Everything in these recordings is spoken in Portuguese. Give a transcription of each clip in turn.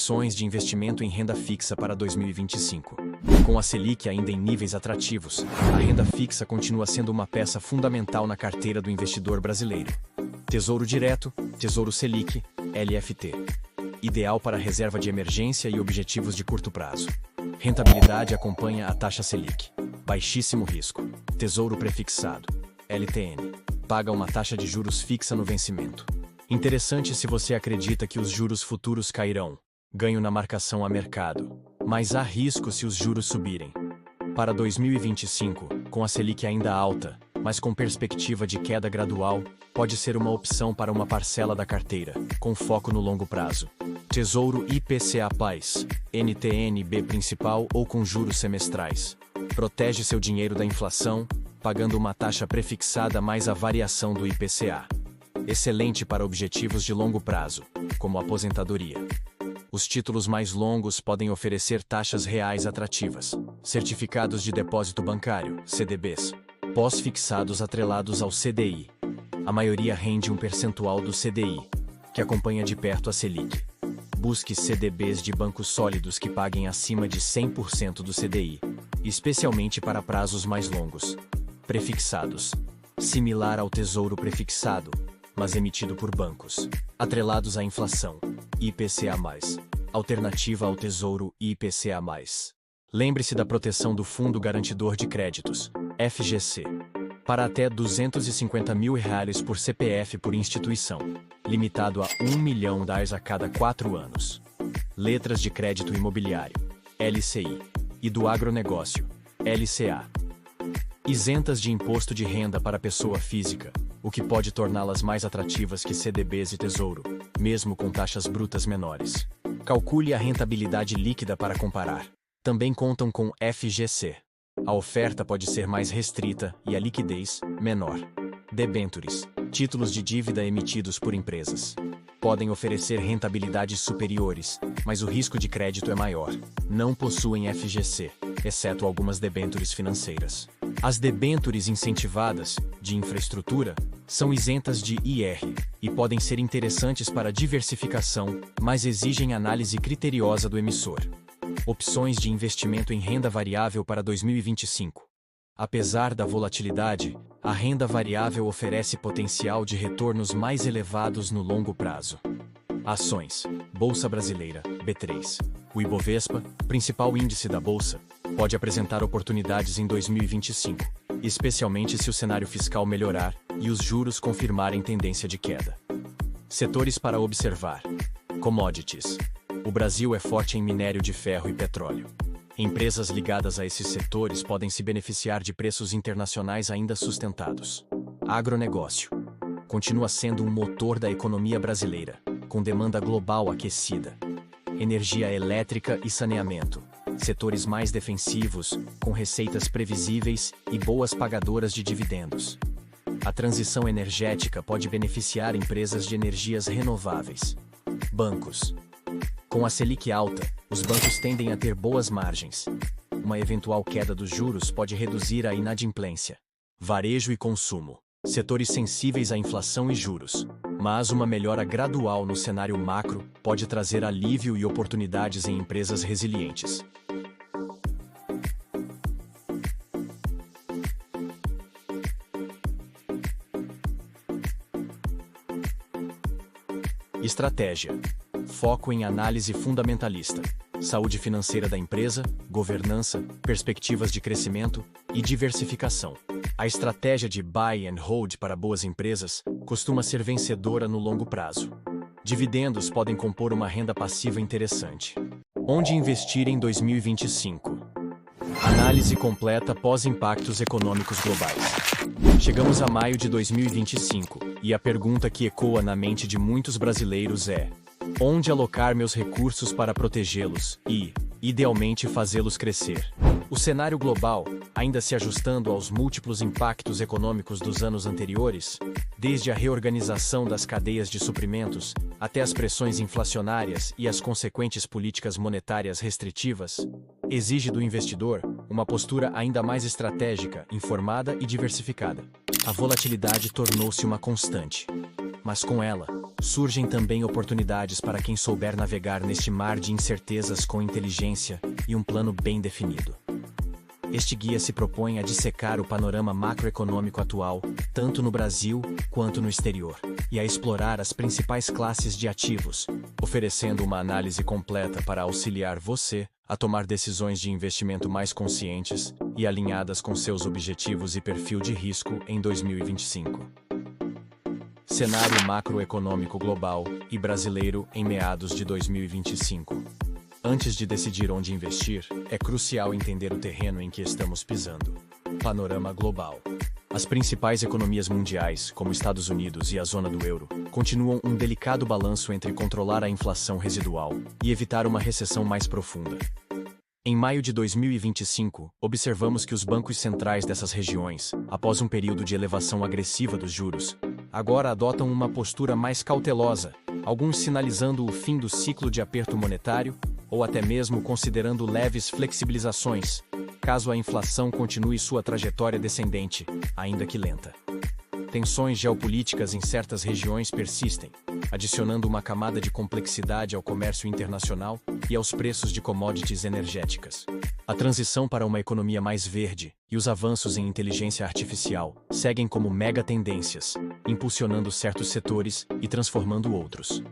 opções de investimento em renda fixa para 2025. Com a Selic ainda em níveis atrativos, a renda fixa continua sendo uma peça fundamental na carteira do investidor brasileiro. Tesouro Direto, Tesouro Selic, LFT. Ideal para reserva de emergência e objetivos de curto prazo. Rentabilidade acompanha a taxa Selic. Baixíssimo risco. Tesouro Prefixado, LTN. Paga uma taxa de juros fixa no vencimento. Interessante se você acredita que os juros futuros cairão. Ganho na marcação a mercado. Mas há risco se os juros subirem. Para 2025, com a Selic ainda alta, mas com perspectiva de queda gradual, pode ser uma opção para uma parcela da carteira, com foco no longo prazo. Tesouro IPCA+, NTN-B principal ou com juros semestrais. Protege seu dinheiro da inflação, pagando uma taxa prefixada mais a variação do IPCA. Excelente para objetivos de longo prazo, como aposentadoria. Os títulos mais longos podem oferecer taxas reais atrativas. Certificados de depósito bancário, CDBs. Pós-fixados atrelados ao CDI. A maioria rende um percentual do CDI, que acompanha de perto a Selic. Busque CDBs de bancos sólidos que paguem acima de 100% do CDI, especialmente para prazos mais longos. Prefixados. Similar ao Tesouro Prefixado, mas emitido por bancos. Atrelados à inflação. IPCA+. Alternativa ao Tesouro IPCA+. Lembre-se da proteção do Fundo Garantidor de Créditos, FGC. Para até R$250 mil por CPF por instituição. Limitado a R$1 milhão a cada 4 anos. Letras de crédito imobiliário, LCI. E do agronegócio, LCA. Isentas de imposto de renda para pessoa física, o que pode torná-las mais atrativas que CDBs e Tesouro, mesmo com taxas brutas menores. Calcule a rentabilidade líquida para comparar. Também contam com FGC. A oferta pode ser mais restrita e a liquidez, menor. Debentures, títulos de dívida emitidos por empresas. Podem oferecer rentabilidades superiores, mas o risco de crédito é maior. Não possuem FGC, exceto algumas debentures financeiras. As debentures incentivadas, de infraestrutura, são isentas de IR e podem ser interessantes para diversificação, mas exigem análise criteriosa do emissor. Opções de investimento em renda variável para 2025. Apesar da volatilidade, a renda variável oferece potencial de retornos mais elevados no longo prazo. Ações. Bolsa Brasileira, B3. O Ibovespa, principal índice da Bolsa, pode apresentar oportunidades em 2025, especialmente se o cenário fiscal melhorar e os juros confirmarem tendência de queda. Setores para observar. Commodities. O Brasil é forte em minério de ferro e petróleo. Empresas ligadas a esses setores podem se beneficiar de preços internacionais ainda sustentados. Agronegócio. Continua sendo um motor da economia brasileira, com demanda global aquecida. Energia elétrica e saneamento. Setores mais defensivos, com receitas previsíveis e boas pagadoras de dividendos. A transição energética pode beneficiar empresas de energias renováveis. Bancos. Com a Selic alta, os bancos tendem a ter boas margens. Uma eventual queda dos juros pode reduzir a inadimplência. Varejo e consumo. Setores sensíveis à inflação e juros. Mas uma melhora gradual no cenário macro pode trazer alívio e oportunidades em empresas resilientes. Estratégia. Foco em análise fundamentalista, saúde financeira da empresa, governança, perspectivas de crescimento e diversificação. A estratégia de buy and hold para boas empresas costuma ser vencedora no longo prazo. Dividendos podem compor uma renda passiva interessante. Onde investir em 2025? Análise completa pós-impactos econômicos globais. Chegamos a maio de 2025 e a pergunta que ecoa na mente de muitos brasileiros é: onde alocar meus recursos para protegê-los e, idealmente, fazê-los crescer? O cenário global, ainda se ajustando aos múltiplos impactos econômicos dos anos anteriores, desde a reorganização das cadeias de suprimentos até as pressões inflacionárias e as consequentes políticas monetárias restritivas, exige do investidor uma postura ainda mais estratégica, informada e diversificada. A volatilidade tornou-se uma constante, mas com ela, surgem também oportunidades para quem souber navegar neste mar de incertezas com inteligência e um plano bem definido. Este guia se propõe a dissecar o panorama macroeconômico atual, tanto no Brasil quanto no exterior, e a explorar as principais classes de ativos, oferecendo uma análise completa para auxiliar você a tomar decisões de investimento mais conscientes e alinhadas com seus objetivos e perfil de risco em 2025. Cenário macroeconômico global e brasileiro em meados de 2025. Antes de decidir onde investir, é crucial entender o terreno em que estamos pisando. Panorama global. As principais economias mundiais, como Estados Unidos e a zona do euro, continuam um delicado balanço entre controlar a inflação residual e evitar uma recessão mais profunda. Em maio de 2025, observamos que os bancos centrais dessas regiões, após um período de elevação agressiva dos juros, agora adotam uma postura mais cautelosa, alguns sinalizando o fim do ciclo de aperto monetário ou até mesmo considerando leves flexibilizações, caso a inflação continue sua trajetória descendente, ainda que lenta. Tensões geopolíticas em certas regiões persistem, adicionando uma camada de complexidade ao comércio internacional e aos preços de commodities energéticas. A transição para uma economia mais verde e os avanços em inteligência artificial seguem como mega tendências, impulsionando certos setores e transformando outros.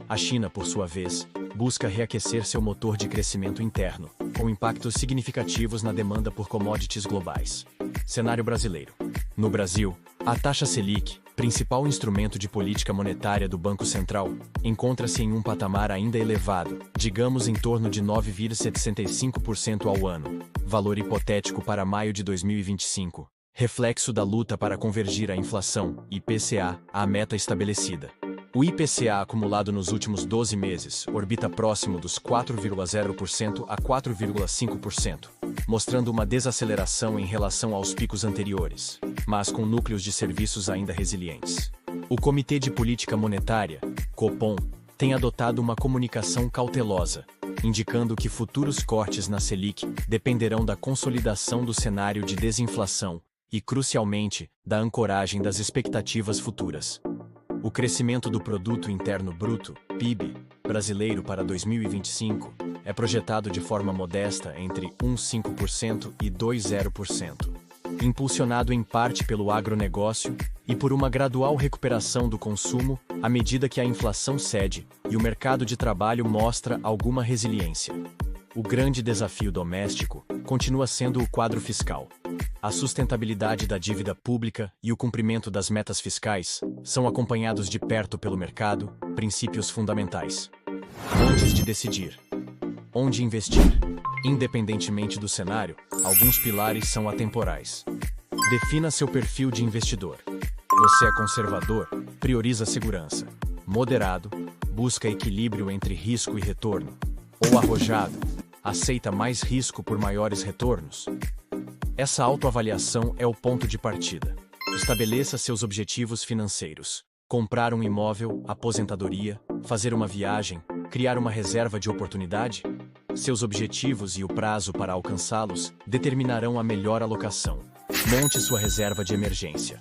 A China, por sua vez, busca reaquecer seu motor de crescimento interno, com impactos significativos na demanda por commodities globais. Cenário brasileiro. No Brasil, a taxa Selic, principal instrumento de política monetária do Banco Central, encontra-se em um patamar ainda elevado, digamos em torno de 9,75% ao ano, valor hipotético para maio de 2025, reflexo da luta para convergir a inflação, IPCA, à meta estabelecida. O IPCA acumulado nos últimos 12 meses orbita próximo dos 4,0% a 4,5%, mostrando uma desaceleração em relação aos picos anteriores, mas com núcleos de serviços ainda resilientes. O Comitê de Política Monetária, Copom, tem adotado uma comunicação cautelosa, indicando que futuros cortes na Selic dependerão da consolidação do cenário de desinflação e, crucialmente, da ancoragem das expectativas futuras. O crescimento do Produto Interno Bruto, PIB, brasileiro para 2025 é projetado de forma modesta entre 1,5% e 2,0%, impulsionado em parte pelo agronegócio e por uma gradual recuperação do consumo à medida que a inflação cede e o mercado de trabalho mostra alguma resiliência. O grande desafio doméstico continua sendo o quadro fiscal. A sustentabilidade da dívida pública e o cumprimento das metas fiscais são acompanhados de perto pelo mercado, princípios fundamentais. Antes de decidir onde investir, independentemente do cenário, alguns pilares são atemporais. Defina seu perfil de investidor. Você é conservador, prioriza segurança. Moderado, busca equilíbrio entre risco e retorno. Ou arrojado, aceita mais risco por maiores retornos. Essa autoavaliação é o ponto de partida. Estabeleça seus objetivos financeiros. Comprar um imóvel, aposentadoria, fazer uma viagem, criar uma reserva de oportunidade? Seus objetivos e o prazo para alcançá-los determinarão a melhor alocação. Monte sua reserva de emergência.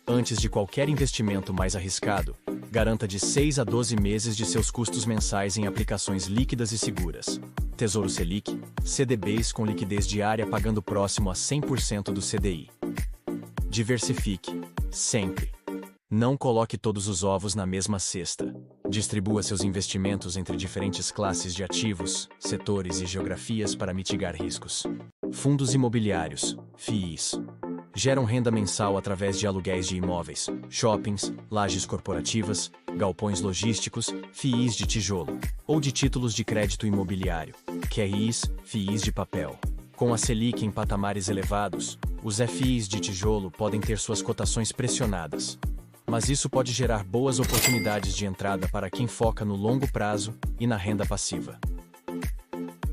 Antes de qualquer investimento mais arriscado, garanta de 6 a 12 meses de seus custos mensais em aplicações líquidas e seguras. Tesouro Selic, CDBs com liquidez diária pagando próximo a 100% do CDI. Diversifique, sempre. Não coloque todos os ovos na mesma cesta. Distribua seus investimentos entre diferentes classes de ativos, setores e geografias para mitigar riscos. Fundos imobiliários, FIIs, geram renda mensal através de aluguéis de imóveis, shoppings, lajes corporativas, galpões logísticos, FIIs de tijolo, ou de títulos de crédito imobiliário, QRIs, FIIs de papel. Com a Selic em patamares elevados, os FIIs de tijolo podem ter suas cotações pressionadas. Mas isso pode gerar boas oportunidades de entrada para quem foca no longo prazo e na renda passiva.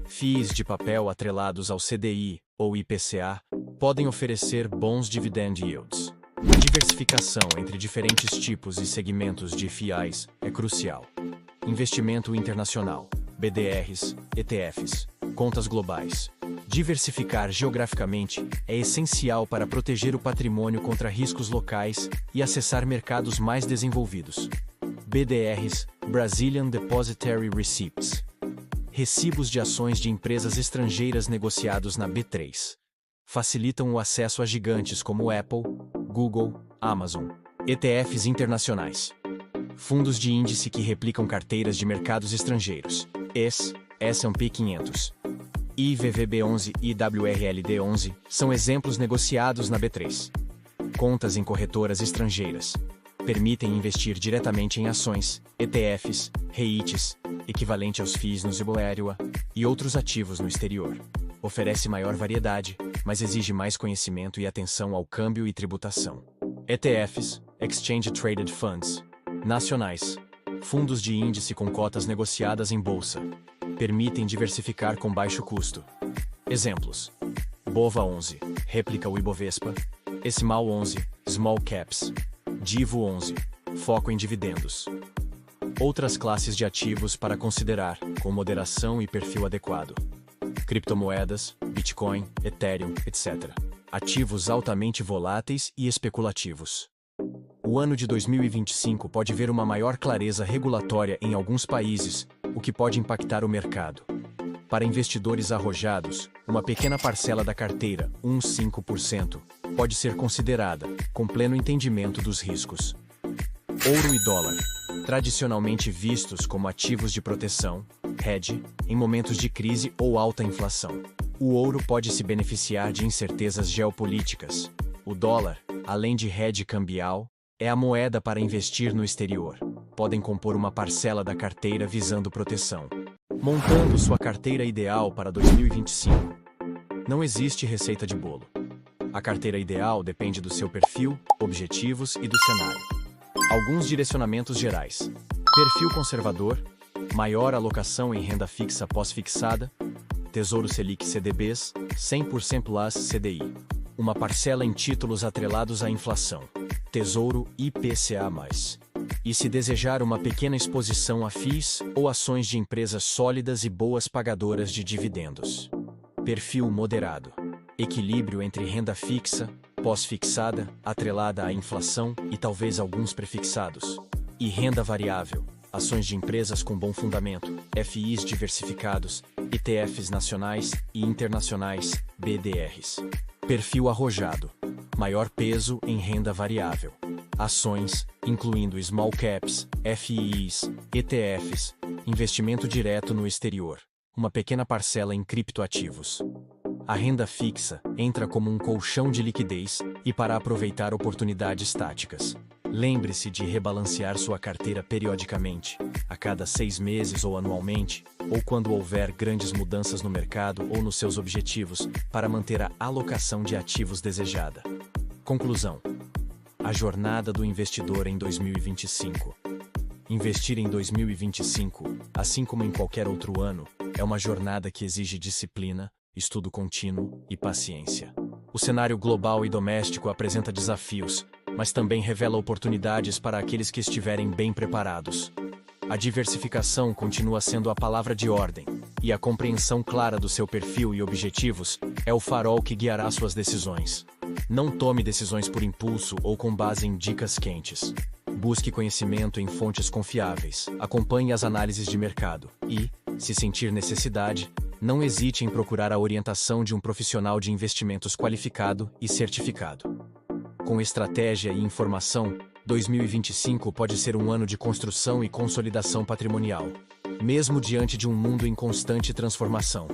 FIIs de papel atrelados ao CDI ou IPCA podem oferecer bons dividend yields. A diversificação entre diferentes tipos e segmentos de FIIs é crucial. Investimento internacional, BDRs, ETFs, contas globais. Diversificar geograficamente é essencial para proteger o patrimônio contra riscos locais e acessar mercados mais desenvolvidos. BDRs, Brazilian Depositary Receipts. Recibos de ações de empresas estrangeiras negociados na B3. Facilitam o acesso a gigantes como Apple, Google, Amazon. ETFs internacionais. Fundos de índice que replicam carteiras de mercados estrangeiros. S&P 500. IVVB11 e WRLD11 são exemplos negociados na B3. Contas em corretoras estrangeiras. Permitem investir diretamente em ações, ETFs, REITs, equivalente aos FIIs no Ibovespa, e outros ativos no exterior. Oferece maior variedade, mas exige mais conhecimento e atenção ao câmbio e tributação. ETFs, Exchange Traded Funds. Nacionais. Fundos de índice com cotas negociadas em bolsa. Permitem diversificar com baixo custo. Exemplos: BOVA11, réplica o Ibovespa. ESMAL11, Small Caps. DIVO11, foco em dividendos. Outras classes de ativos para considerar, com moderação e perfil adequado. Criptomoedas, Bitcoin, Ethereum, etc. Ativos altamente voláteis e especulativos. O ano de 2025 pode ver uma maior clareza regulatória em alguns países, o que pode impactar o mercado. Para investidores arrojados, uma pequena parcela da carteira, uns 5%, pode ser considerada, com pleno entendimento dos riscos. Ouro e dólar, tradicionalmente vistos como ativos de proteção, hedge, em momentos de crise ou alta inflação. O ouro pode se beneficiar de incertezas geopolíticas. O dólar, além de hedge cambial, é a moeda para investir no exterior. Podem compor uma parcela da carteira visando proteção. Montando sua carteira ideal para 2025. Não existe receita de bolo. A carteira ideal depende do seu perfil, objetivos e do cenário. Alguns direcionamentos gerais. Perfil conservador, maior alocação em renda fixa pós-fixada, Tesouro Selic CDBs, 100% plus CDI. Uma parcela em títulos atrelados à inflação, Tesouro IPCA+. E se desejar uma pequena exposição a FIIs ou ações de empresas sólidas e boas pagadoras de dividendos. Perfil moderado. Equilíbrio entre renda fixa, pós-fixada, atrelada à inflação e talvez alguns prefixados. E renda variável. Ações de empresas com bom fundamento, FIIs diversificados, ETFs nacionais e internacionais, BDRs. Perfil arrojado. Maior peso em renda variável. Ações, incluindo small caps, FIIs, ETFs, investimento direto no exterior, uma pequena parcela em criptoativos. A renda fixa entra como um colchão de liquidez e para aproveitar oportunidades táticas. Lembre-se de rebalancear sua carteira periodicamente, a cada 6 meses ou anualmente, ou quando houver grandes mudanças no mercado ou nos seus objetivos, para manter a alocação de ativos desejada. Conclusão: a jornada do investidor em 2025. Investir em 2025, assim como em qualquer outro ano, é uma jornada que exige disciplina, estudo contínuo e paciência. O cenário global e doméstico apresenta desafios, mas também revela oportunidades para aqueles que estiverem bem preparados. A diversificação continua sendo a palavra de ordem, e a compreensão clara do seu perfil e objetivos é o farol que guiará suas decisões. Não tome decisões por impulso ou com base em dicas quentes. Busque conhecimento em fontes confiáveis, acompanhe as análises de mercado e, se sentir necessidade, não hesite em procurar a orientação de um profissional de investimentos qualificado e certificado. Com estratégia e informação, 2025 pode ser um ano de construção e consolidação patrimonial, mesmo diante de um mundo em constante transformação.